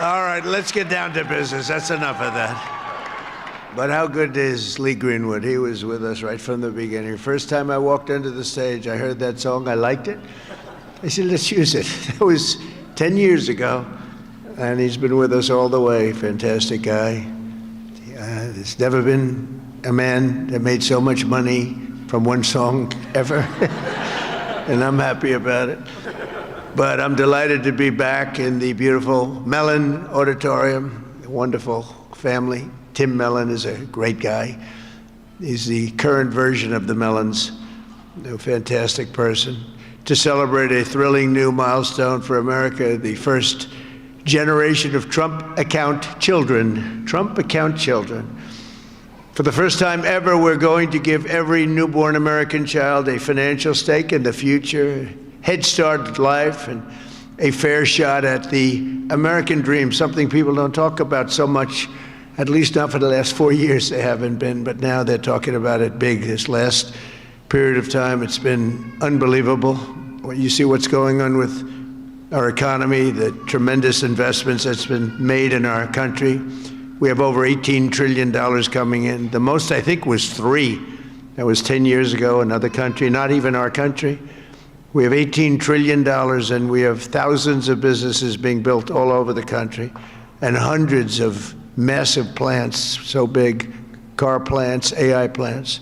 All right, let's get down to business. That's enough of that. But how good is Lee Greenwood? He was with us right from the beginning. First time I walked onto the stage, I heard that song. I liked it. I said, let's use it. That was 10 years ago, and he's been with us all the way. Fantastic guy. There's never been a man that made so much money from one song ever, and I'm happy about it. But I'm delighted to be back in the beautiful Mellon Auditorium, a wonderful family. Tim Mellon is a great guy. He's the current version of the Mellons, a fantastic person. To celebrate a thrilling new milestone for America, the first generation of Trump account children. Trump account children. For the first time ever, we're going to give every newborn American child a financial stake in the future, head start at life, and a fair shot at the American dream, something people don't talk about so much, at least not for the last 4 years they haven't been, but now they're talking about it big. This last period of time, it's been unbelievable. You see what's going on with our economy, the tremendous investments that's been made in our country. We have over $18 trillion coming in. The most, I think, was 3. That was 10 years ago, another country, not even our country. We have $18 trillion, and we have thousands of businesses being built all over the country, and hundreds of massive plants, so big, car plants, AI plants.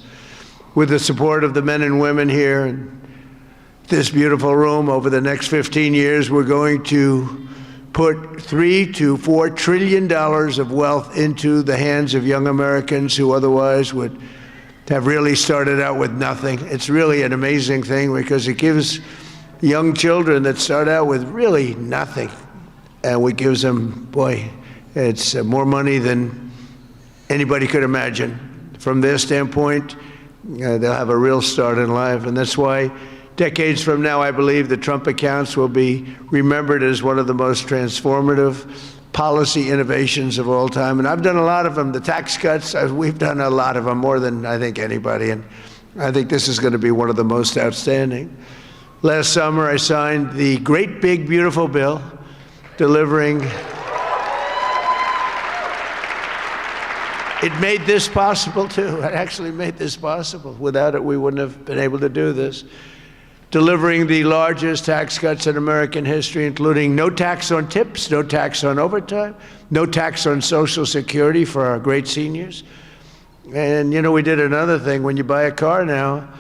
With the support of the men and women here in this beautiful room, over the next 15 years, we're going to put $3 to $4 trillion of wealth into the hands of young Americans who otherwise would have really started out with nothing. It's really an amazing thing because it gives young children that start out with really nothing, and we gives them, boy, it's more money than anybody could imagine. From their standpoint, they'll have a real start in life, and that's why decades from now, I believe the Trump accounts will be remembered as one of the most transformative policy innovations of all time. And I've done a lot of them. The tax cuts, we've done a lot of them, more than I think anybody. And I think this is going to be one of the most outstanding. Last summer, I signed the great, big, beautiful bill delivering. It made this possible, too. It actually made this possible. Without it, we wouldn't have been able to do this. Delivering the largest tax cuts in American history, including no tax on tips, no tax on overtime, no tax on Social Security for our great seniors. And, you know, we did another thing. When you buy a car now,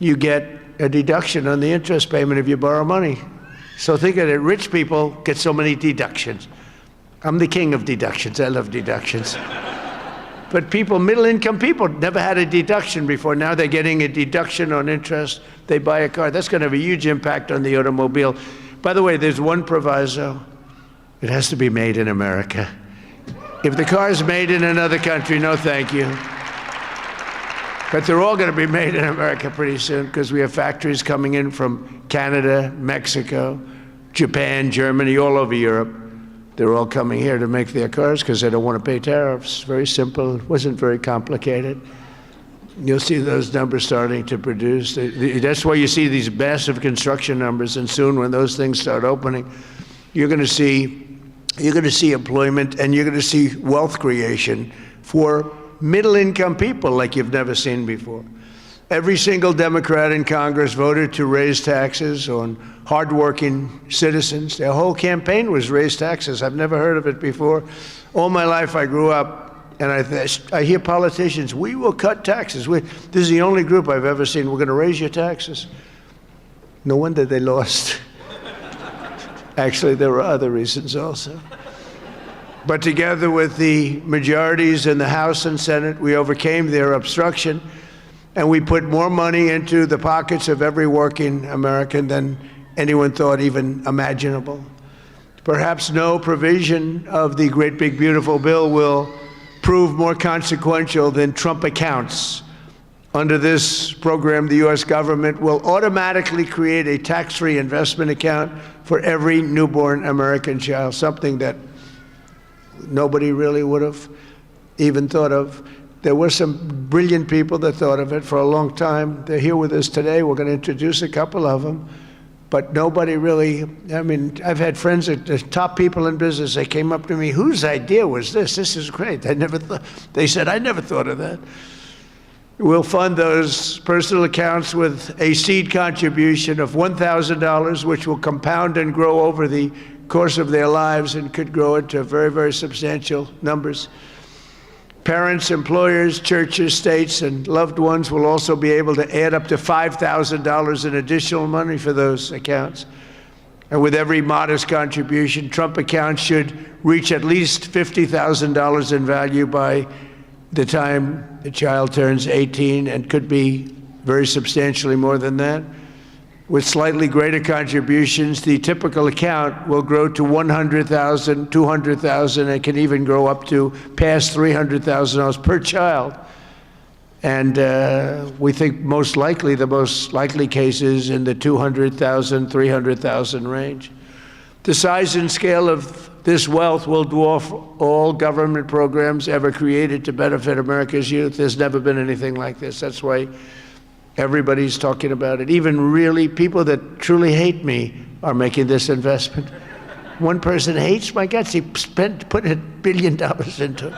you get a deduction on the interest payment if you borrow money. So think of it, rich people get so many deductions. I'm the king of deductions. I love deductions. But people, middle-income people, never had a deduction before. Now they're getting a deduction on interest. They buy a car. That's going to have a huge impact on the automobile. By the way, there's one proviso. It has to be made in America. If the car is made in another country, no thank you. But they're all going to be made in America pretty soon because we have factories coming in from Canada, Mexico, Japan, Germany, all over Europe. They're all coming here to make their cars because they don't want to pay tariffs. Very simple. It wasn't very complicated. You'll see those numbers starting to produce. That's why you see these massive construction numbers, and soon when those things start opening, you're going to see employment, and you're going to see wealth creation for middle-income people like you've never seen before. Every single Democrat in Congress voted to raise taxes on hardworking citizens. Their whole campaign was raise taxes. I've never heard of it before. All my life I grew up, and I hear politicians, we will cut taxes. This is the only group I've ever seen, we're going to raise your taxes. No wonder they lost. Actually, there were other reasons also. But together with the majorities in the House and Senate, we overcame their obstruction, and we put more money into the pockets of every working American than anyone thought even imaginable. Perhaps no provision of the great big beautiful bill will prove more consequential than Trump accounts. Under this program, the U.S. government will automatically create a tax-free investment account for every newborn American child, something that nobody really would have even thought of. There were some brilliant people that thought of it for a long time. They're here with us today. We're going to introduce a couple of them. but nobody really, I mean, I've had friends, the top people in business, they came up to me, whose idea was this? This is great. They said, I never thought of that. We'll fund those personal accounts with a seed contribution of $1,000, which will compound and grow over the course of their lives and could grow into very, very substantial numbers. Parents, employers, churches, states, and loved ones will also be able to add up to $5,000 in additional money for those accounts. And with every modest contribution, Trump accounts should reach at least $50,000 in value by the time the child turns 18, and could be very substantially more than that. With slightly greater contributions, the typical account will grow to $100,000, $200,000, and can even grow up to past $300,000 per child. And we think the most likely cases in the $200,000, $300,000 range. The size and scale of this wealth will dwarf all government programs ever created to benefit America's youth. There's never been anything like this. That's why everybody's talking about it. Even really people that truly hate me are making this investment. One person hates my guts. He put $1 billion into it.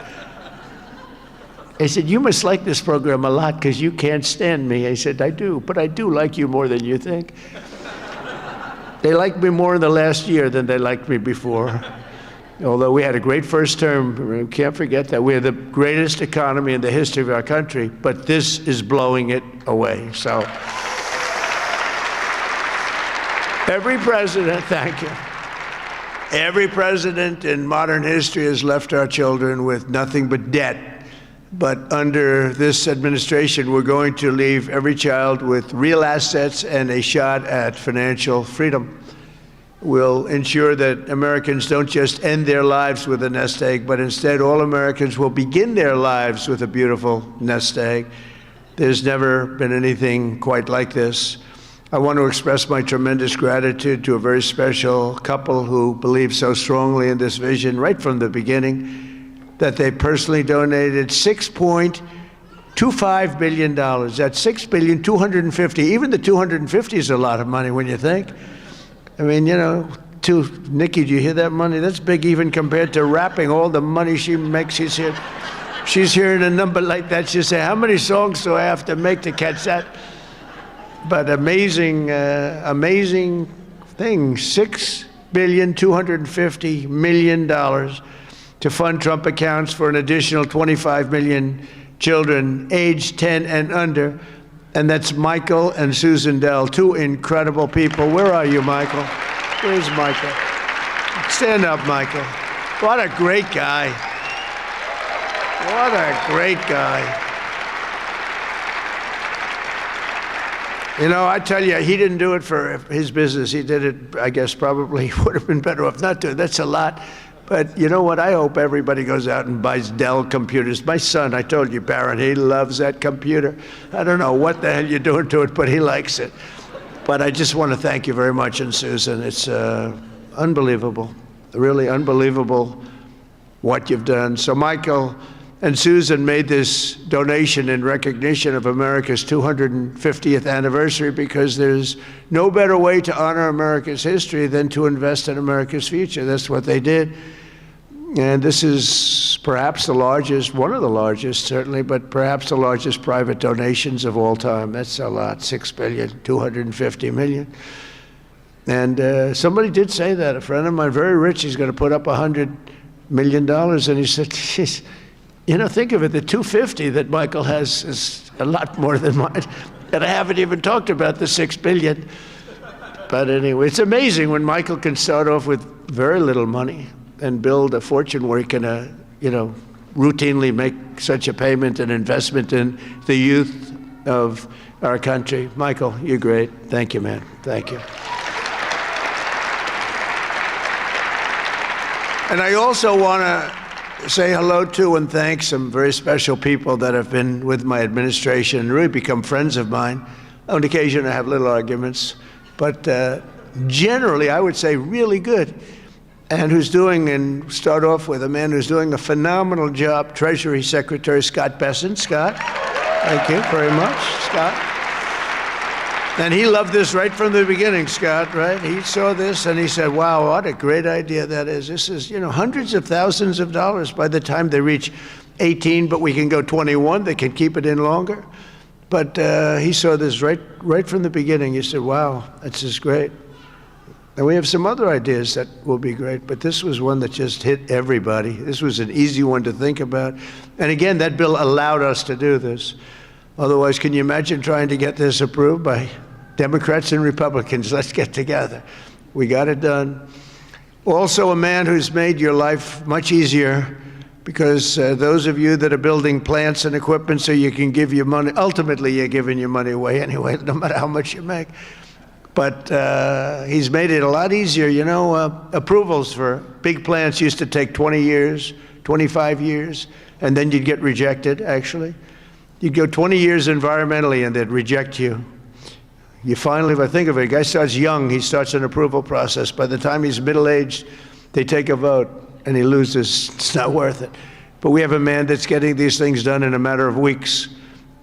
I said, you must like this program a lot because you can't stand me. I said, I do, but I do like you more than you think. They like me more in the last year than they liked me before. Although we had a great first term, we can't forget that. We're the greatest economy in the history of our country, but this is blowing it away. So every president, thank you. Every president in modern history has left our children with nothing but debt. But under this administration, we're going to leave every child with real assets and a shot at financial freedom. We'll ensure that Americans don't just end their lives with a nest egg, but instead all Americans will begin their lives with a beautiful nest egg. There's never been anything quite like this. I want to express my tremendous gratitude to a very special couple who believed so strongly in this vision right from the beginning that they personally donated $6.25 billion. That's $6,250,000,000. Even the 250 is a lot of money when you think. I mean, you know, Nikki, do you hear that money? That's big even compared to rapping, all the money she makes. She's hearing a number like that. She'll say, how many songs do I have to make to catch that? But amazing, amazing thing, $6,250,000,000 to fund Trump accounts for an additional 25 million children aged 10 and under. And that's Michael and Susan Dell, two incredible people. Where are you, Michael? Where's Michael? Stand up, Michael. What a great guy. What a great guy. You know, I tell you, he didn't do it for his business. He did it, I guess, probably would have been better off not to. That's a lot. But you know what? I hope everybody goes out and buys Dell computers. My son, I told you, Barron, he loves that computer. I don't know what the hell you're doing to it, but he likes it. But I just want to thank you very much, and Susan. It's unbelievable, really unbelievable what you've done. So Michael and Susan made this donation in recognition of America's 250th anniversary because there's no better way to honor America's history than to invest in America's future. That's what they did. And this is perhaps the largest, one of the largest certainly, but perhaps the largest private donations of all time. That's a lot, $6,250,000,000. And somebody did say that, a friend of mine, very rich, he's going to put up $100 million. And he said, geez, you know, think of it, the 250 that Michael has is a lot more than mine. And I haven't even talked about the $6 billion. But anyway, it's amazing when Michael can start off with very little money and build a fortune where he can, you know, routinely make such a payment and investment in the youth of our country. Michael, you're great. Thank you, man. Thank you. And I also want to say hello to and thank some very special people that have been with my administration and really become friends of mine. On occasion, I have little arguments, but generally, I would say really good. And who's doing, and start off with a man who's doing a phenomenal job, Treasury Secretary Scott Bessent. Scott, thank you very much, Scott. And he loved this right from the beginning, Scott, right? He saw this and he said, wow, what a great idea that is. This is, hundreds of thousands of dollars by the time they reach 18, but we can go 21. They can keep it in longer. But he saw this right from the beginning. He said, wow, this is great. And we have some other ideas that will be great, but this was one that just hit everybody. This was an easy one to think about. And again, that bill allowed us to do this. Otherwise, can you imagine trying to get this approved by Democrats and Republicans? Let's get together. We got it done. Also, a man who's made your life much easier, because those of you that are building plants and equipment so you can give your money, ultimately you're giving your money away anyway, no matter how much you make. But he's made it a lot easier. Approvals for big plants used to take 20 years, 25 years, and then you'd get rejected, actually. You'd go 20 years environmentally and they'd reject you. You finally, if I think of it, a guy starts young, he starts an approval process. By the time he's middle-aged, they take a vote and he loses. It's not worth it. But we have a man that's getting these things done in a matter of weeks.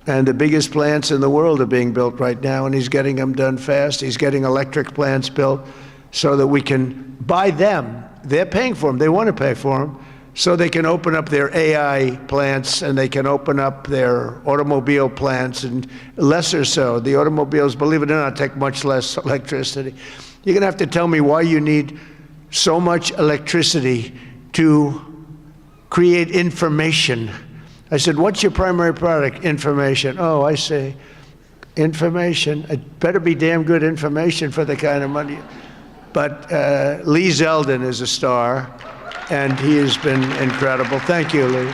And the biggest plants in the world are being built right now, and he's getting them done fast. He's getting electric plants built so that we can buy them. They're paying for them. They want to pay for them. So they can open up their AI plants, and they can open up their automobile plants, and lesser so. The automobiles, believe it or not, take much less electricity. You're going to have to tell me why you need so much electricity to create information. I said, what's your primary product? Information. Oh, I see. Information. It better be damn good information for the kind of money. But Lee Zeldin is a star, and he has been incredible. Thank you, Lee.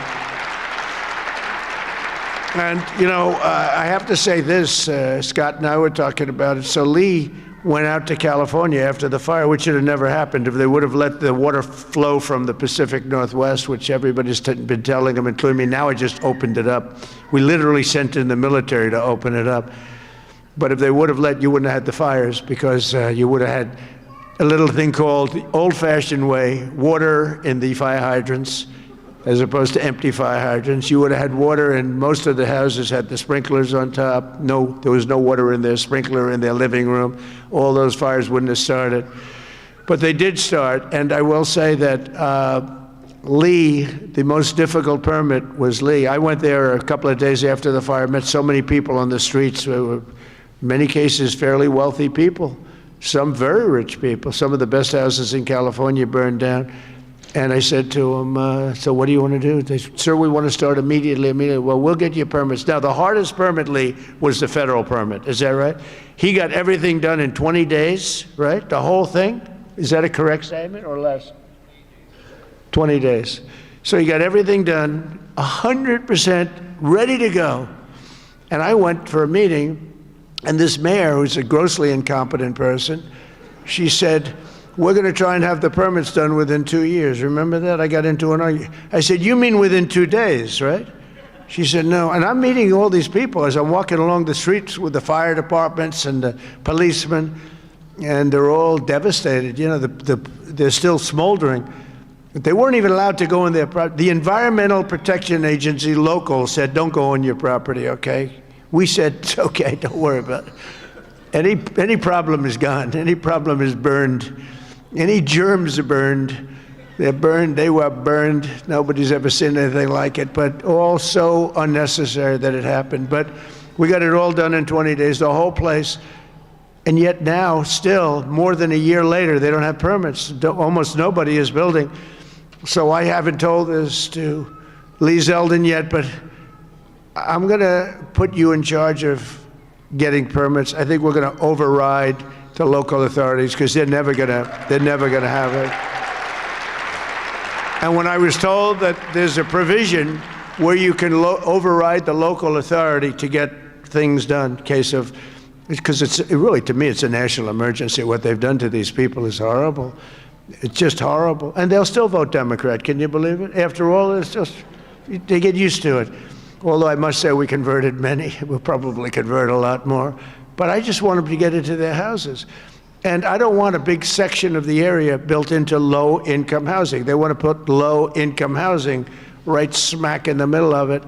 And, I have to say this, Scott and I were talking about it. So Lee went out to California after the fire, which would have never happened if they would have let the water flow from the Pacific Northwest, which everybody's been telling them, including me. Now it just opened it up. We literally sent in the military to open it up. But if they would have let, you wouldn't have had the fires, because you would have had a little thing called the old-fashioned way, water in the fire hydrants, as opposed to empty fire hydrants. You would have had water, and most of the houses had the sprinklers on top. No, there was no water in their sprinkler in their living room. All those fires wouldn't have started. But they did start, and I will say that Lee, the most difficult permit was Lee. I went there a couple of days after the fire, met so many people on the streets who were, in many cases, fairly wealthy people, some very rich people. Some of the best houses in California burned down. And I said to him, so what do you want to do? They said, sir, we want to start immediately. Well, we'll get you permits. Now, the hardest permit, Lee, was the federal permit. Is that right? He got everything done in 20 days, right? The whole thing? Is that a correct statement or less? 20 days. So he got everything done, 100% ready to go. And I went for a meeting, and this mayor, who's a grossly incompetent person, she said, we're going to try and have the permits done within 2 years. Remember that? I got into an argument. I said, you mean within 2 days, right? She said, no. And I'm meeting all these people as I'm walking along the streets with the fire departments and the policemen, and they're all devastated. They're still smoldering. They weren't even allowed to go in their property. The Environmental Protection Agency local said, don't go on your property, okay? We said, it's okay, don't worry about it. Any problem is gone. Any problem is burned. Any germs are burned. They're burned. They were burned. Nobody's ever seen anything like it, but all so unnecessary that it happened. But we got it all done in 20 days, the whole place. And yet now, still, more than a year later, they don't have permits. Almost nobody is building. So I haven't told this to Lee Zeldin yet, but I'm going to put you in charge of getting permits. I think we're going to override the local authorities, because they're never going to have it. And when I was told that there's a provision where you can override the local authority to get things done, because it's really, to me, it's a national emergency. What they've done to these people is horrible. It's just horrible. And they'll still vote Democrat. Can you believe it? After all, it's just, they get used to it. Although I must say we converted many. We'll probably convert a lot more. But I just want them to get into their houses. And I don't want a big section of the area built into low-income housing. They want to put low-income housing right smack in the middle of it.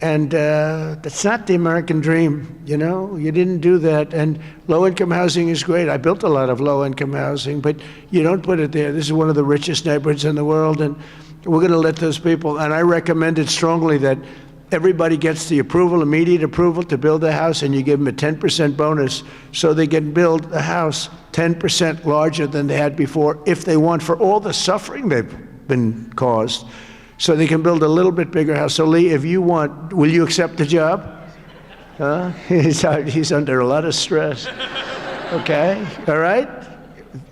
And that's not the American dream, you know? You didn't do that. And low-income housing is great. I built a lot of low-income housing, but you don't put it there. This is one of the richest neighborhoods in the world, and we're going to let those people, and I recommend it strongly that everybody gets the approval, immediate approval to build a house, and you give them a 10% bonus so they can build a house 10% larger than they had before if they want, for all the suffering they've been caused. So they can build a little bit bigger house. So Lee, if you want, will you accept the job? Huh? He's under a lot of stress. Okay, all right?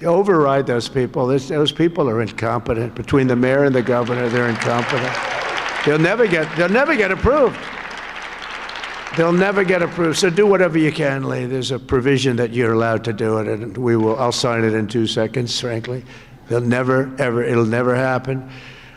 Override those people. Those people are incompetent. Between the mayor and the governor, they're incompetent. They'll never get approved. They'll never get approved. So do whatever you can, Lee. There's a provision that you're allowed to do it, and I'll sign it in 2 seconds, frankly. It'll never happen.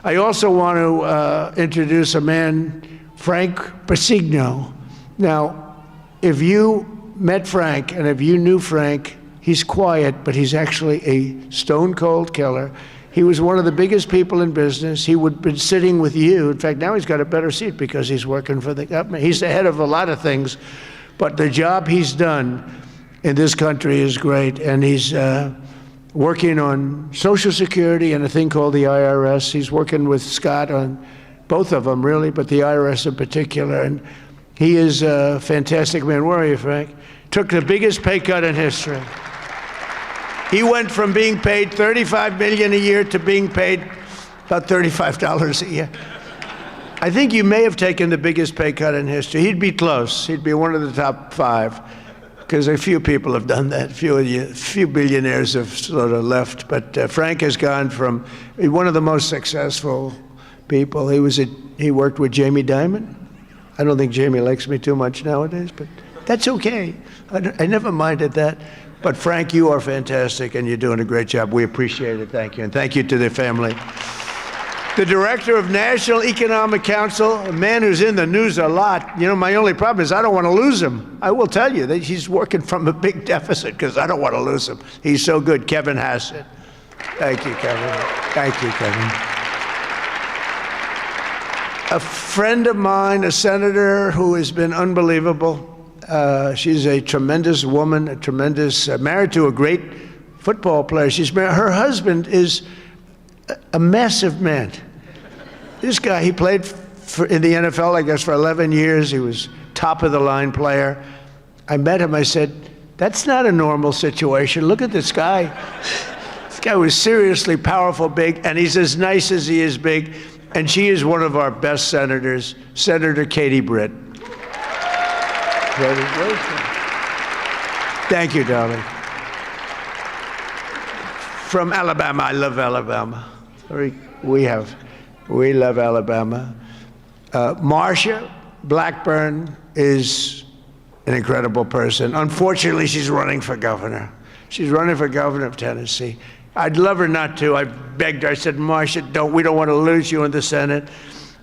I also want to introduce a man, Frank Pasigno. Now, if you met Frank, and if you knew Frank, he's quiet, but he's actually a stone-cold killer. He was one of the biggest people in business. He would have been sitting with you. In fact, now he's got a better seat because he's working for the government. He's the head of a lot of things, but the job he's done in this country is great, and he's working on Social Security and a thing called the IRS. He's working with Scott on both of them, really, but the IRS in particular. And he is a fantastic man. Where are you, Frank? Took the biggest pay cut in history. He went from being paid $35 million a year to being paid about $35 a year. I think you may have taken the biggest pay cut in history. He'd be close. He'd be one of the top 5. Because a few people have done that. Few billionaires have sort of left. But Frank has gone from one of the most successful people. He worked with Jamie Dimon. I don't think Jamie likes me too much nowadays, but that's okay. I never minded that. But Frank, you are fantastic, and you're doing a great job. We appreciate it. Thank you, and thank you to the family. The director of National Economic Council, a man who's in the news a lot. You know, my only problem is I don't want to lose him. I will tell you that he's working from a big deficit because I don't want to lose him. He's so good. Kevin Hassett. Thank you, Kevin. Thank you, Kevin. A friend of mine, a senator who has been unbelievable. She's a tremendous woman, married to a great football player. Her husband is a massive man. This guy, he played in the NFL, I guess, for 11 years. He was top-of-the-line player. I met him. I said, that's not a normal situation. Look at this guy. This guy was seriously powerful, big, and he's as nice as he is big. And she is one of our best senators, Senator Katie Britt. Thank you, darling. From Alabama. I love Alabama. We love Alabama. Marsha Blackburn is an incredible person. Unfortunately, she's running for governor. She's running for governor of Tennessee. I'd love her not to. I begged her. I said, Marsha, we don't want to lose you in the Senate.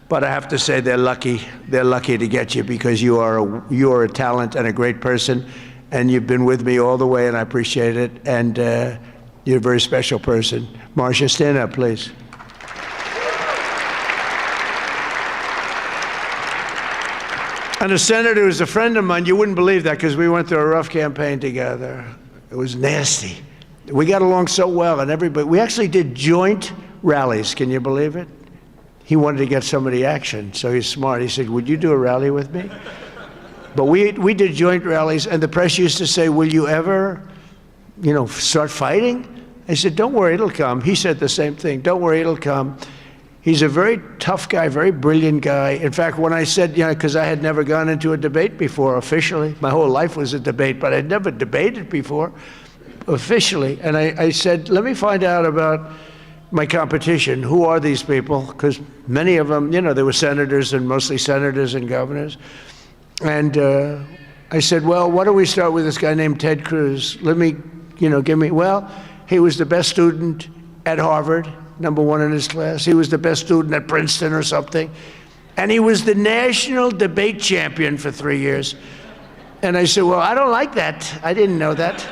But I have to say they're lucky. They're lucky to get you because you are a talent and a great person, and you've been with me all the way, and I appreciate it. And you're a very special person. Marsha, stand up, please. And a senator who's a friend of mine, you wouldn't believe that because we went through a rough campaign together. It was nasty. We got along so well, and we actually did joint rallies. Can you believe it? He wanted to get some of the action, so he's smart. He said, would you do a rally with me? But we did joint rallies, and the press used to say, will you ever, start fighting? I said, don't worry, it'll come. He said the same thing. Don't worry, it'll come. He's a very tough guy, very brilliant guy. In fact, when I said, because I had never gone into a debate before officially, my whole life was a debate, but I'd never debated before officially. And I said, let me find out about my competition. Who are these people? Because many of them, they were senators and mostly senators and governors. And I said, well, why don't we start with this guy named Ted Cruz? Let me, he was the best student at Harvard, #1 in his class. He was the best student at Princeton or something. And he was the national debate champion for 3 years. And I said, well, I don't like that. I didn't know that.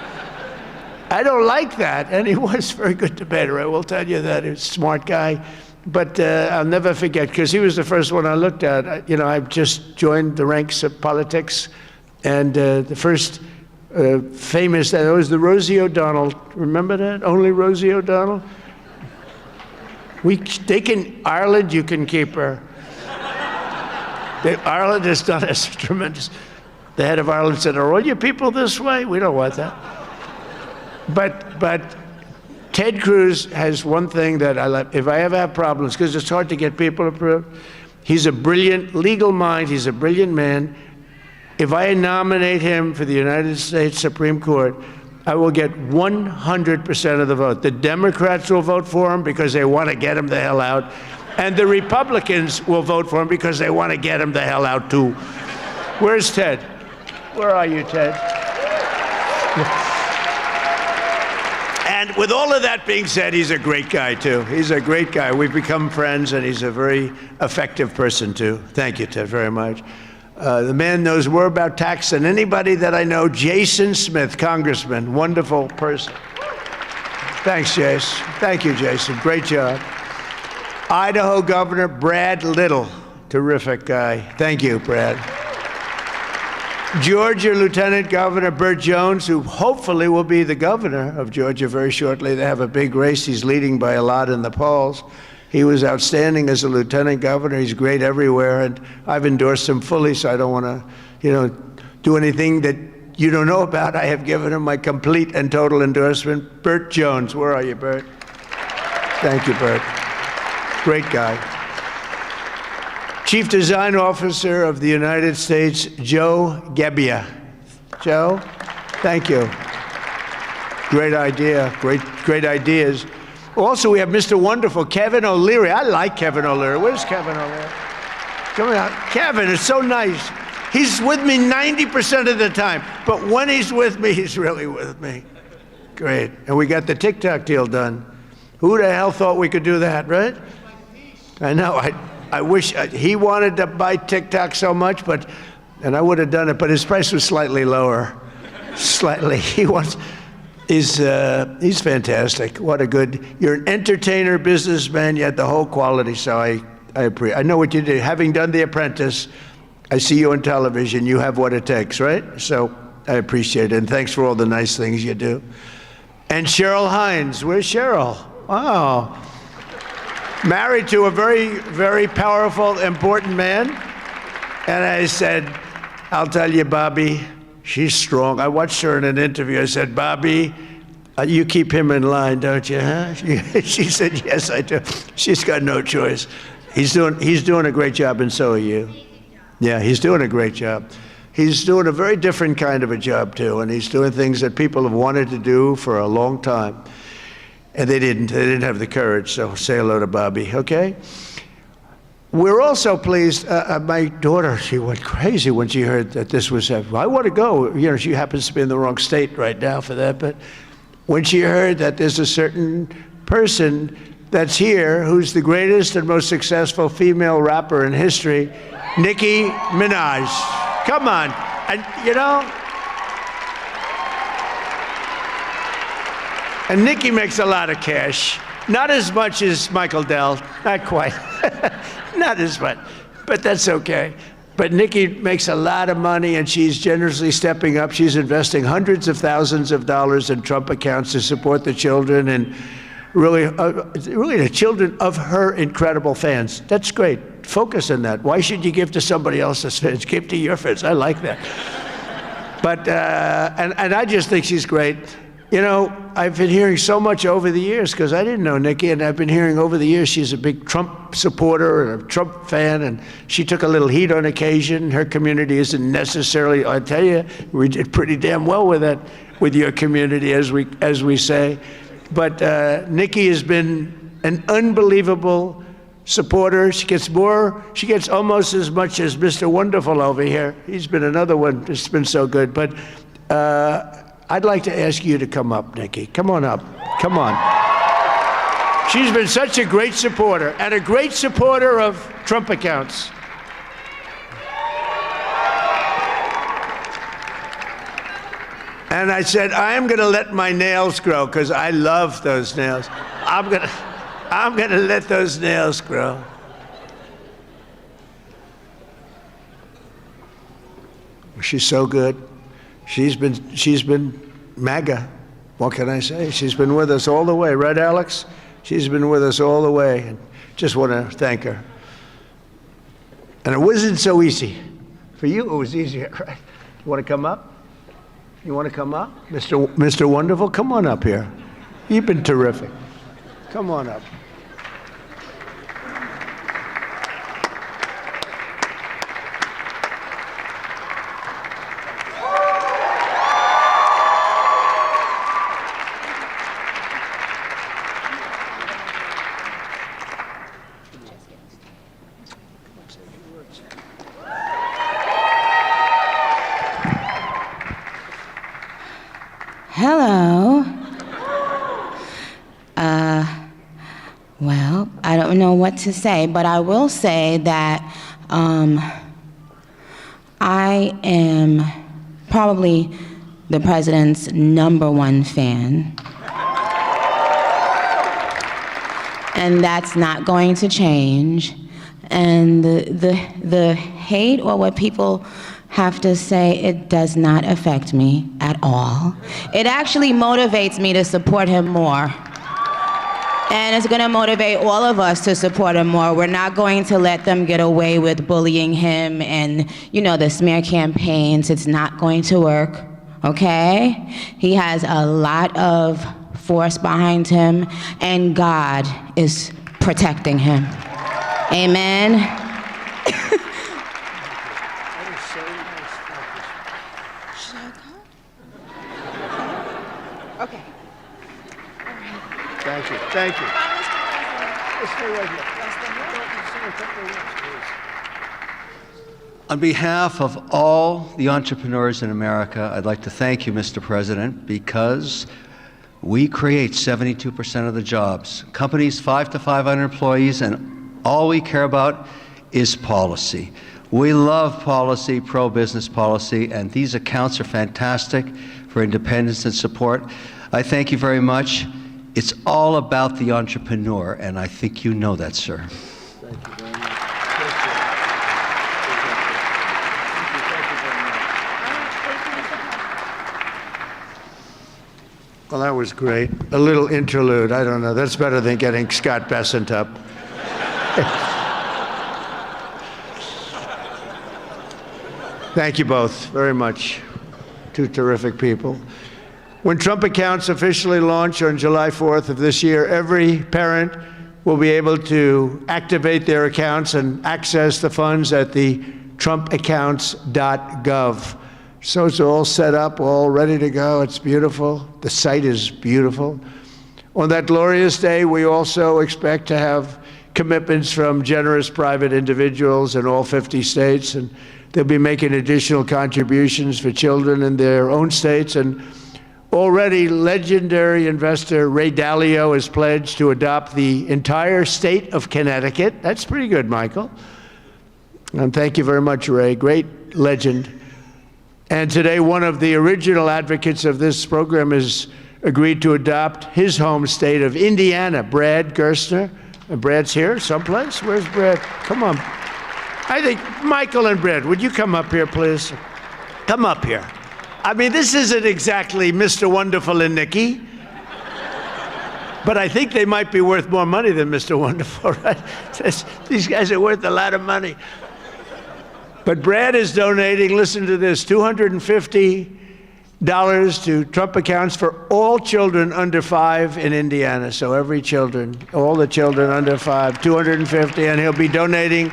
I don't like that. And he was a very good debater, I will tell you that. He was a smart guy. But I'll never forget, because he was the first one I looked at. I've just joined the ranks of politics, and the first famous, that was the Rosie O'Donnell. Remember that? Only Rosie O'Donnell? Ireland, you can keep her. Ireland has done us tremendous. The head of Ireland said, "Are all your people this way? We don't want that." But Ted Cruz has one thing that I like. If I ever have problems, because it's hard to get people approved, he's a brilliant legal mind. He's a brilliant man. If I nominate him for the United States Supreme Court, I will get 100% of the vote. The Democrats will vote for him because they want to get him the hell out. And the Republicans will vote for him because they want to get him the hell out, too. Where's Ted? Where are you, Ted? And with all of that being said, he's a great guy, too. He's a great guy. We've become friends, and he's a very effective person, too. Thank you, Ted, very much. The man knows more about tax than anybody that I know. Jason Smith, Congressman, wonderful person. Thanks, Jason. Thank you, Jason. Great job. Idaho Governor Brad Little, terrific guy. Thank you, Brad. Georgia Lieutenant Governor Burt Jones, who hopefully will be the governor of Georgia very shortly. They have a big race. He's leading by a lot in the polls. He was outstanding as a lieutenant governor. He's great everywhere, and I've endorsed him fully, so I don't want to, do anything that you don't know about. I have given him my complete and total endorsement. Burt Jones, where are you, Burt? Thank you, Burt. Great guy. Chief Design Officer of the United States, Joe Gebbia. Joe, thank you. Great idea, great ideas. Also, we have Mr. Wonderful, Kevin O'Leary. I like Kevin O'Leary. Where's Kevin O'Leary? Come on, Kevin, it's so nice. He's with me 90% of the time, but when he's with me, he's really with me. Great, and we got the TikTok deal done. Who the hell thought we could do that, right? I know, I wish, he wanted to buy TikTok so much, and I would have done it, but his price was slightly lower. Slightly. He's fantastic. What a good, you're an entertainer, businessman, you had the whole quality, so I appreciate. I know what you did. Having done The Apprentice, I see you on television, you have what it takes, right? So I appreciate it, and thanks for all the nice things you do. And Cheryl Hines, where's Cheryl? Wow. Married to a very, very powerful, important man. And I said, I'll tell you, Bobby, she's strong. I watched her in an interview. I said, Bobby, you keep him in line, don't you, huh? She said, yes, I do. She's got no choice. He's doing a great job, and so are you. Yeah, he's doing a great job. He's doing a very different kind of a job, too, and he's doing things that people have wanted to do for a long time. And they didn't have the courage, so say hello to Bobby, okay? We're also pleased, my daughter, she went crazy when she heard that this was happening. I want to go, she happens to be in the wrong state right now for that, but when she heard that there's a certain person that's here who's the greatest and most successful female rapper in history, Nicki Minaj. Come on, and and Nicki makes a lot of cash. Not as much as Michael Dell, not quite. Not as much, but that's okay. But Nicki makes a lot of money, and she's generously stepping up. She's investing hundreds of thousands of dollars in Trump accounts to support the children and really the children of her incredible fans. That's great. Focus on that. Why should you give to somebody else's fans? Give to your fans. I like that. But and I just think she's great. I've been hearing so much over the years, because I didn't know Nicki, and I've been hearing over the years she's a big Trump supporter and a Trump fan, and she took a little heat on occasion. Her community isn't necessarily, I tell you, we did pretty damn well with that, with your community, as we say. But Nicki has been an unbelievable supporter. She gets almost as much as Mr. Wonderful over here. He's been another one that's been so good. But I'd like to ask you to come up, Nicki. Come on up. Come on. She's been such a great supporter, and a great supporter of Trump accounts. And I said, I am going to let my nails grow, because I love those nails. I'm going to let those nails grow. She's so good. She's been MAGA. What can I say? She's been with us all the way, right, Alex? She's been with us all the way, and just want to thank her. And it wasn't so easy. For you, it was easier, right? You want to come up? You want to come up? Mr. Wonderful, come on up here. You've been terrific. Come on up. Hello. Well, I don't know what to say, but I will say that I am probably the president's #1 fan. And that's not going to change. And the hate or what people have to say, it does not affect me at all. It actually motivates me to support him more. And it's gonna motivate all of us to support him more. We're not going to let them get away with bullying him and, you know, the smear campaigns. It's not going to work, okay? He has a lot of force behind him, and God is protecting him. Amen. Okay. Thank you. Thank you. On behalf of all the entrepreneurs in America, I'd like to thank you, Mr. President, because we create 72% of the jobs. Companies 5 to 500 employees, and all we care about is policy. We love policy, pro-business policy, and these accounts are fantastic for independence and support. I thank you very much. It's all about the entrepreneur, and I think you know that, sir. Thank you very much. Well, that was great. A little interlude. I don't know. That's better than getting Scott Bessent up. Thank you both very much. Two terrific people. When Trump accounts officially launch on July 4th of this year, every parent will be able to activate their accounts and access the funds at the trumpaccounts.gov. So it's all set up, all ready to go. It's beautiful. The site is beautiful. On that glorious day, we also expect to have commitments from generous private individuals in all 50 states, and they'll be making additional contributions for children in their own states. And already, legendary investor Ray Dalio has pledged to adopt the entire state of Connecticut. That's pretty good, Michael. And thank you very much, Ray. Great legend. And today, one of the original advocates of this program has agreed to adopt his home state of Indiana, Brad Gerstner. And Brad's here someplace? Where's Brad? Come on. I think Michael and Brad, would you come up here, please? Come up here. I mean, this isn't exactly Mr. Wonderful and Nikki, but I think they might be worth more money than Mr. Wonderful, right? These guys are worth a lot of money. But Brad is donating, listen to this, $250 to Trump accounts for all children under 5 in Indiana. So every children, all the children under 5, $250, and he'll be donating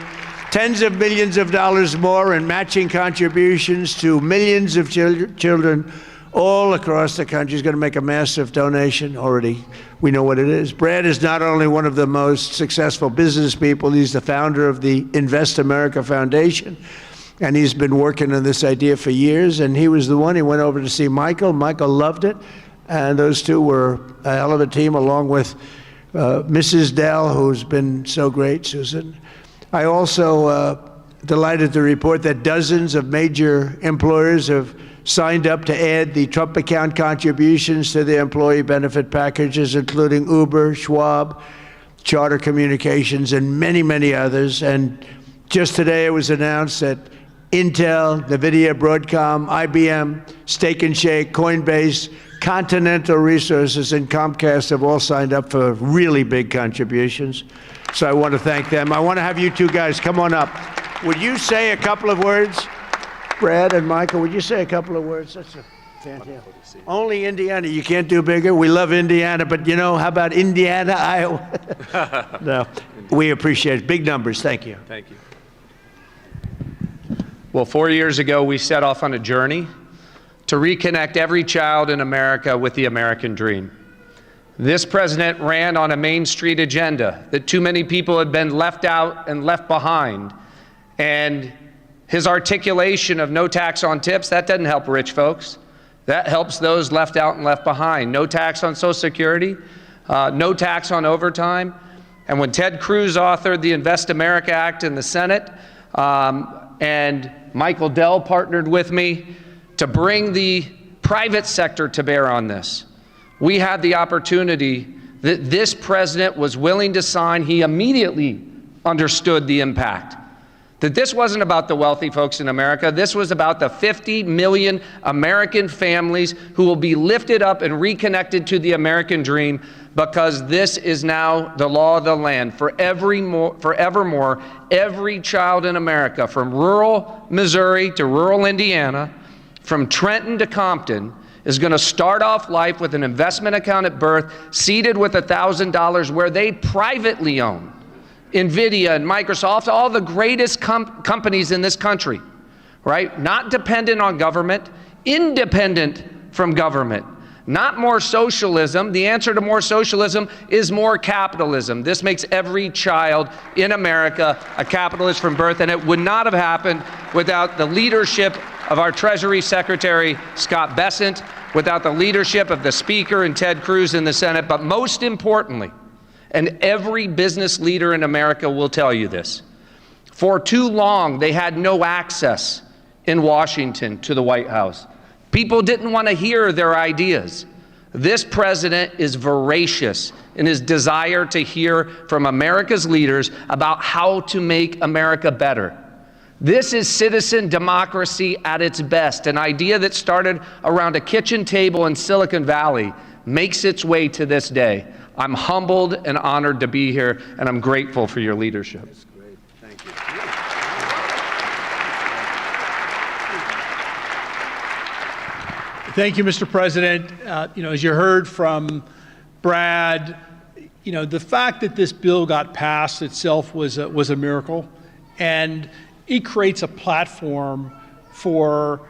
tens of millions of dollars more in matching contributions to millions of children all across the country. He's going to make a massive donation already. We know what it is. Brad is not only one of the most successful business people, he's the founder of the Invest America Foundation, and he's been working on this idea for years, and he was the one. He went over to see Michael. Michael loved it, and those two were a hell of a team, along with Mrs. Dell, who's been so great, Susan. I also delighted to report that dozens of major employers have signed up to add the Trump account contributions to their employee benefit packages, including Uber, Schwab, Charter Communications, and many, many others. And just today it was announced that Intel, NVIDIA, Broadcom, IBM, Steak and Shake, Coinbase, Continental Resources, and Comcast have all signed up for really big contributions. So I want to thank them. I want to have you two guys come on up. Would you say a couple of words? Brad and Michael, would you say a couple of words? That's a fantastic. Only Indiana. You can't do bigger. We love Indiana, but you know, how about Indiana, Iowa? No, we appreciate it. Big numbers. Thank you. Thank you. Well, 4 years ago, we set off on a journey to reconnect every child in America with the American dream. This president ran on a Main Street agenda that too many people had been left out and left behind. And his articulation of no tax on tips, that doesn't help rich folks. That helps those left out and left behind. No tax on Social Security, no tax on overtime. And when Ted Cruz authored the Invest America Act in the Senate, and Michael Dell partnered with me to bring the private sector to bear on this, we had the opportunity that this president was willing to sign. He immediately understood the impact. That this wasn't about the wealthy folks in America. This was about the 50 million American families who will be lifted up and reconnected to the American dream, because this is now the law of the land. Forevermore, every child in America, from rural Missouri to rural Indiana, from Trenton to Compton, is going to start off life with an investment account at birth, seeded with $1,000, where they privately own NVIDIA and Microsoft, all the greatest companies in this country, right? Not dependent on government, independent from government. Not more socialism. The answer to more socialism is more capitalism. This makes every child in America a capitalist from birth, and it would not have happened without the leadership of our Treasury Secretary, Scott Bessent, without the leadership of the Speaker and Ted Cruz in the Senate, but most importantly, and every business leader in America will tell you this, for too long they had no access in Washington to the White House. People didn't want to hear their ideas. This president is voracious in his desire to hear from America's leaders about how to make America better. This is citizen democracy at its best. An idea that started around a kitchen table in Silicon Valley makes its way to this day. I'm humbled and honored to be here, and I'm grateful for your leadership. That's great. Thank you. Thank you, Mr. President. As you heard from Brad, the fact that this bill got passed itself was a miracle, and it creates a platform for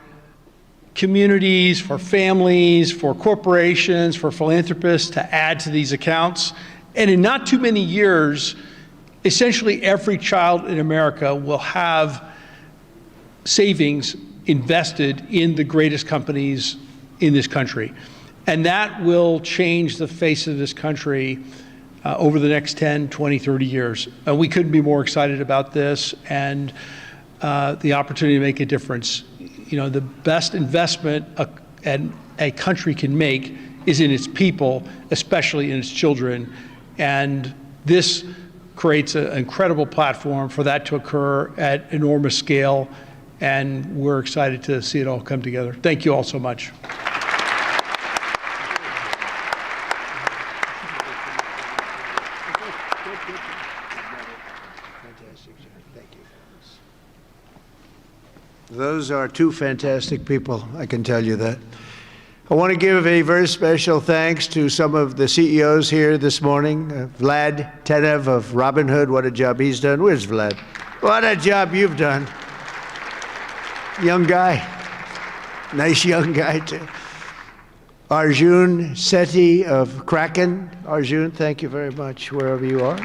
communities, for families, for corporations, for philanthropists to add to these accounts. And in not too many years, essentially every child in America will have savings invested in the greatest companies in this country. And that will change the face of this country over the next 10, 20, 30 years. We couldn't be more excited about this and the opportunity to make a difference. The best investment a country can make is in its people, especially in its children. And this creates an incredible platform for that to occur at enormous scale. And we're excited to see it all come together. Thank you all so much. Those are two fantastic people, I can tell you that. I want to give a very special thanks to some of the CEOs here this morning. Vlad Tenev of Robinhood, what a job he's done. Where's Vlad? What a job you've done. Young guy. Nice young guy, too. Arjun Sethi of Kraken. Arjun, thank you very much, wherever you are.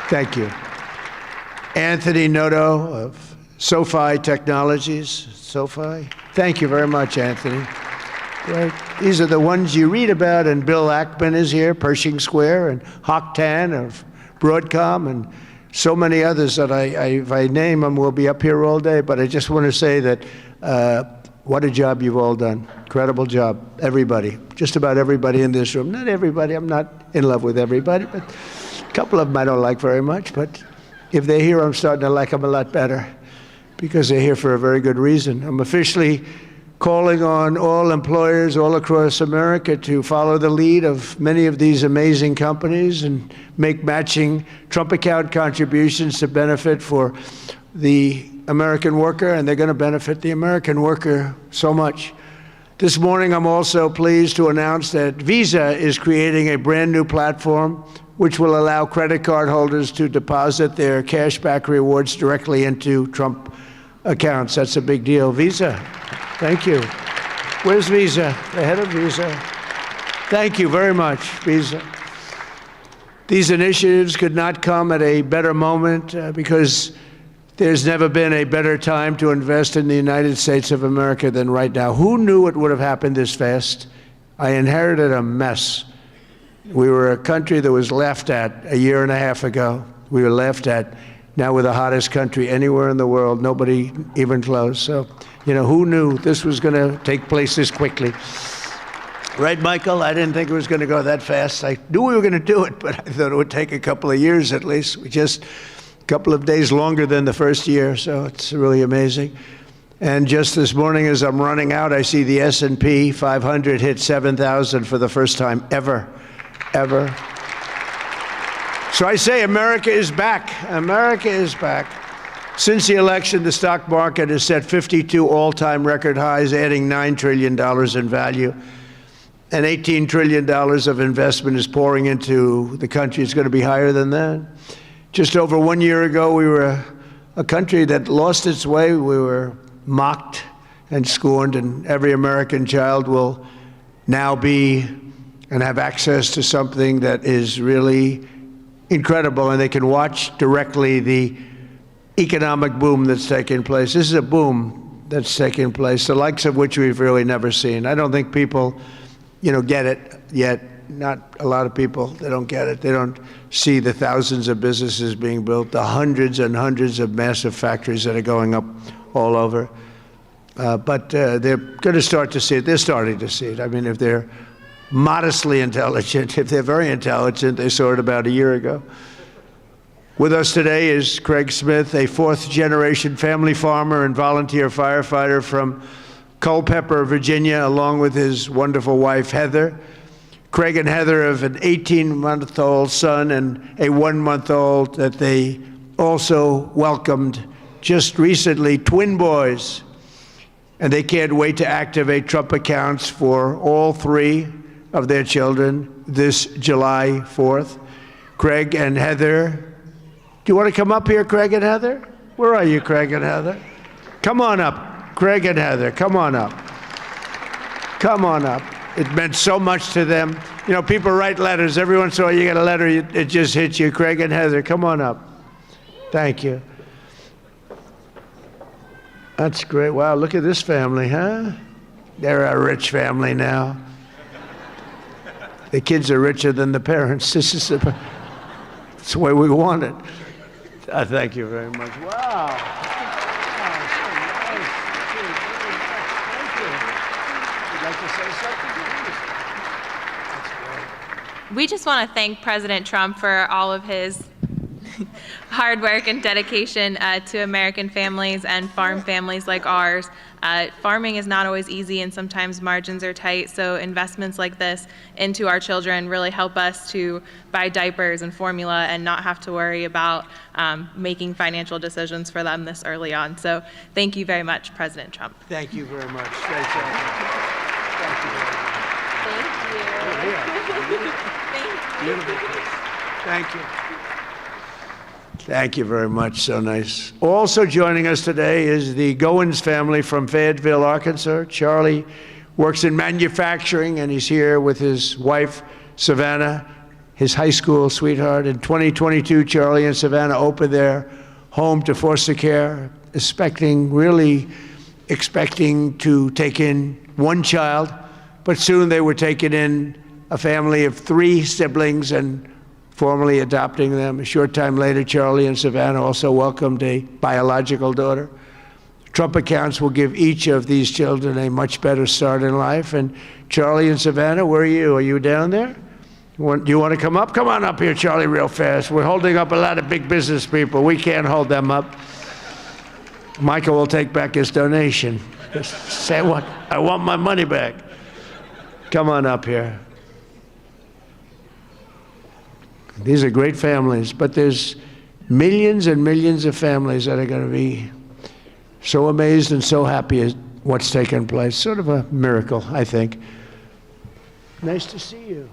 Thank you. Anthony Noto of SoFi Technologies. SoFi. Thank you very much, Anthony. Right. These are the ones you read about, and Bill Ackman is here, Pershing Square, and Hock Tan of Broadcom, and so many others that if I name them, we'll be up here all day. But I just want to say that What a job you've all done. Incredible job. Everybody. Just about everybody in this room. Not everybody. I'm not in love with everybody, but a couple of them I don't like very much. But if they're here, I'm starting to like them a lot better because they're here for a very good reason. I'm officially calling on all employers all across America to follow the lead of many of these amazing companies and make matching Trump account contributions to benefit for the American worker, and they're going to benefit the American worker so much. This morning, I'm also pleased to announce that Visa is creating a brand new platform which will allow credit card holders to deposit their cashback rewards directly into Trump accounts. That's a big deal. Visa, thank you. Where's Visa? The head of Visa. Thank you very much, Visa. These initiatives could not come at a better moment because there's never been a better time to invest in the United States of America than right now. Who knew it would have happened this fast? I inherited a mess. We were a country that was laughed at a year and a half ago. We were laughed at. Now we're the hottest country anywhere in the world, nobody even close. So, who knew this was going to take place this quickly? Right, Michael? I didn't think it was going to go that fast. I knew we were going to do it, but I thought it would take a couple of years at least. We just couple of days longer than the first year, so it's really amazing. And just this morning as I'm running out, I see the S&P 500 hit 7,000 for the first time ever. So I say America is back. America is back. Since the election, the stock market has set 52 all-time record highs, adding $9 trillion in value. And $18 trillion of investment is pouring into the country. It's going to be higher than that. Just over 1 year ago, we were a country that lost its way. We were mocked and scorned, and every American child will now be and have access to something that is really incredible, and they can watch directly the economic boom that's taking place. This is a boom that's taking place, the likes of which we've really never seen. I don't think people, get it yet. Not a lot of people, they don't get it. They don't see the thousands of businesses being built, the hundreds and hundreds of massive factories that are going up all over. But they're going to start to see it. They're starting to see it. I mean, if they're modestly intelligent, if they're very intelligent, they saw it about a year ago. With us today is Craig Smith, a fourth-generation family farmer and volunteer firefighter from Culpeper, Virginia, along with his wonderful wife, Heather. Craig and Heather have an 18-month-old son and a 1-month-old that they also welcomed just recently, twin boys. And they can't wait to activate Trump accounts for all 3 of their children this July 4th. Craig and Heather, do you want to come up here, Craig and Heather? Where are you, Craig and Heather? Come on up, Craig and Heather, come on up. Come on up. It meant so much to them. People write letters. Every once in a while you get a letter, it just hits you. Craig and Heather, come on up. Thank you. That's great. Wow, look at this family, huh? They're a rich family now. The kids are richer than the parents. That's the way we want it. Thank you very much. Wow. We just want to thank President Trump for all of his hard work and dedication to American families and farm families like ours. Farming is not always easy and sometimes margins are tight, so investments like this into our children really help us to buy diapers and formula and not have to worry about making financial decisions for them this early on. So thank you very much, President Trump. Thank you very much. Thank you very much. Thank you. Thank you very much. So nice. Also joining us today is the Goins family from Fayetteville, Arkansas. Charlie works in manufacturing, and he's here with his wife, Savannah, his high school sweetheart. In 2022, Charlie and Savannah opened their home to foster care, really expecting to take in 1 child, but soon they were taking in a family of 3 siblings and formally adopting them. A short time later, Charlie and Savannah also welcomed a biological daughter. Trump accounts will give each of these children a much better start in life. And Charlie and Savannah, where are you? Are you down there? Do you want to come up? Come on up here, Charlie, real fast. We're holding up a lot of big business people. We can't hold them up. Michael will take back his donation. Just say what? I want my money back. Come on up here. These are great families, but there's millions and millions of families that are going to be so amazed and so happy at what's taken place. Sort of a miracle, I think. Nice to see you.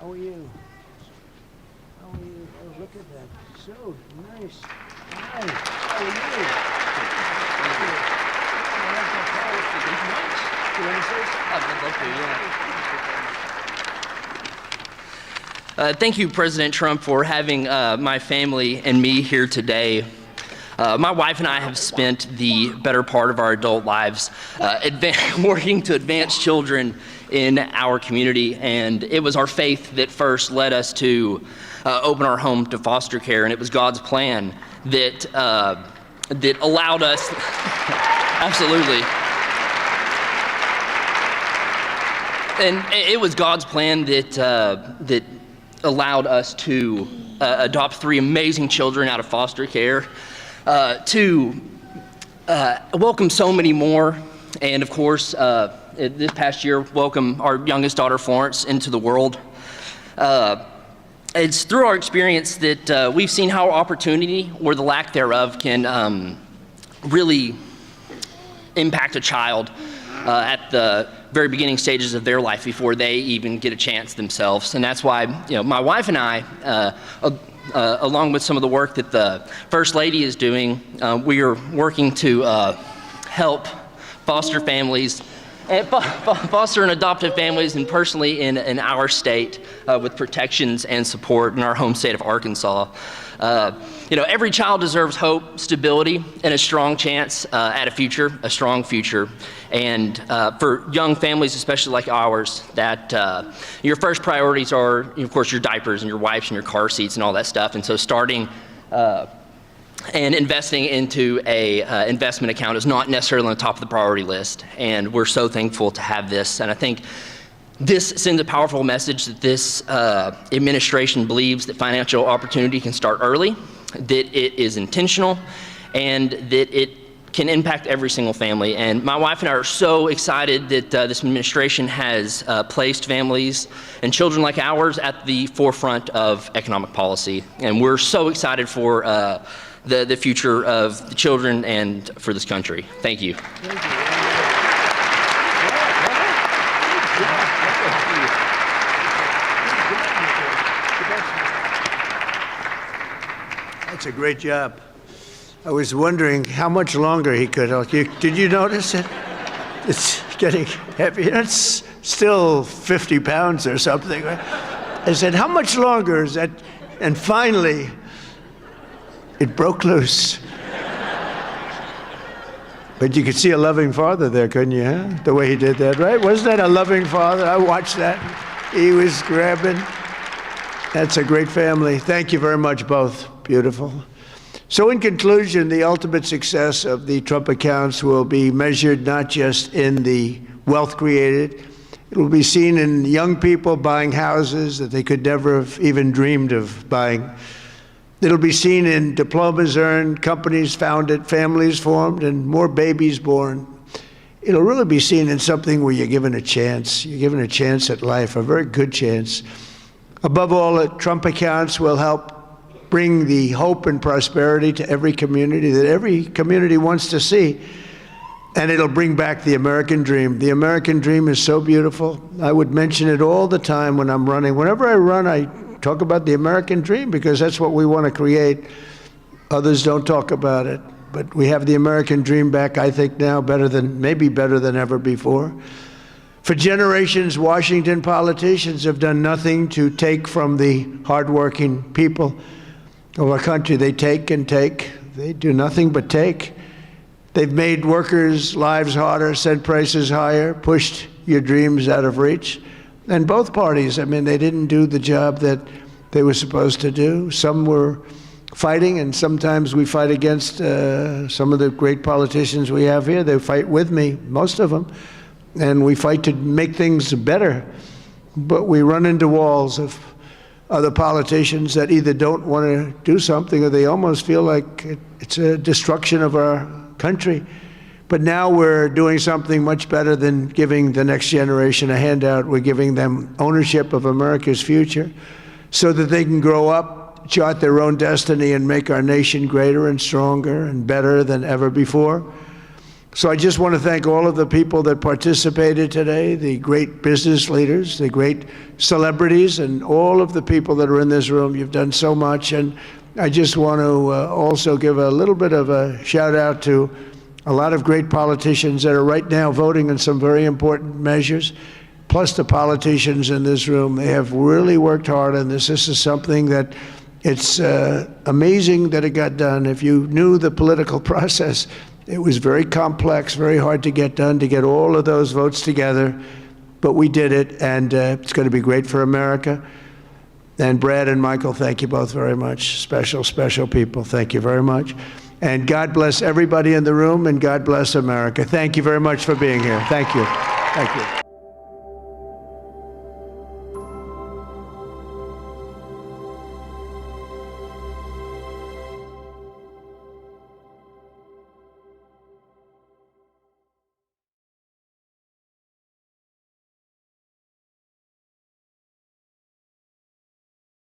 How are you? How are you? Oh, look at that. So nice. Hi. How are you? You want to say something? Thank you, President Trump, for having my family and me here today. My wife and I have spent the better part of our adult lives working to advance children in our community, and it was our faith that first led us to open our home to foster care, and it was God's plan that allowed us, absolutely. And it was God's plan that allowed us to adopt 3 amazing children out of foster care, to welcome so many more, and of course, this past year, welcome our youngest daughter, Florence, into the world. It's through our experience that we've seen how opportunity, or the lack thereof, can really impact a child at the very beginning stages of their life before they even get a chance themselves. And that's why, my wife and I, along with some of the work that the First Lady is doing, we are working to help foster families, foster and adoptive families, and personally in our state with protections and support in our home state of Arkansas. Every child deserves hope, stability, and a strong chance at a strong future. And for young families, especially like ours, that your first priorities are, of course, your diapers and your wipes and your car seats and all that stuff. And so starting and investing into a investment account is not necessarily on the top of the priority list. And we're so thankful to have this. And I think this sends a powerful message that this administration believes that financial opportunity can start early, that it is intentional, and that it can impact every single family. And my wife and I are so excited that this administration has placed families and children like ours at the forefront of economic policy. And we're so excited for the future of the children and for this country. Thank you. Thank you. That's a great job. I was wondering how much longer he could. Did you notice it? It's getting heavy. It's still 50 pounds or something, right? I said, how much longer is that? And finally, it broke loose. But you could see a loving father there, couldn't you, huh? The way he did that, right? Wasn't that a loving father? I watched that. He was grabbing. That's a great family. Thank you very much, both. Beautiful. So in conclusion, the ultimate success of the Trump accounts will be measured not just in the wealth created. It will be seen in young people buying houses that they could never have even dreamed of buying. It'll be seen in diplomas earned, companies founded, families formed, and more babies born. It'll really be seen in something where you're given a chance. You're given a chance at life, a very good chance. Above all, the Trump accounts will help bring the hope and prosperity to every community that every community wants to see. And it'll bring back the American dream. The American dream is so beautiful. I would mention it all the time when I'm running. Whenever I run, I talk about the American dream because that's what we want to create. Others don't talk about it. But we have the American dream back, I think now, maybe better than ever before. For generations, Washington politicians have done nothing to take from the hardworking people of our country. They take and take. They do nothing but take. They've made workers' lives harder, sent prices higher, pushed your dreams out of reach. And both parties, they didn't do the job that they were supposed to do. Some were fighting, and sometimes we fight against some of the great politicians we have here. They fight with me, most of them, and we fight to make things better. But we run into walls of other politicians that either don't want to do something or they almost feel like it's a destruction of our country. But now we're doing something much better than giving the next generation a handout. We're giving them ownership of America's future so that they can grow up, chart their own destiny, and make our nation greater and stronger and better than ever before. So I just want to thank all of the people that participated today, the great business leaders, the great celebrities, and all of the people that are in this room. You've done so much. And I just want to also give a little bit of a shout out to a lot of great politicians that are right now voting on some very important measures, plus the politicians in this room. They have really worked hard on this. This is something that it's amazing that it got done. If you knew the political process, it was very complex, very hard to get done, to get all of those votes together, but we did it, and it's going to be great for America. And Brad and Michael, thank you both very much. Special, special people. Thank you very much. And God bless everybody in the room, and God bless America. Thank you very much for being here. Thank you. Thank you.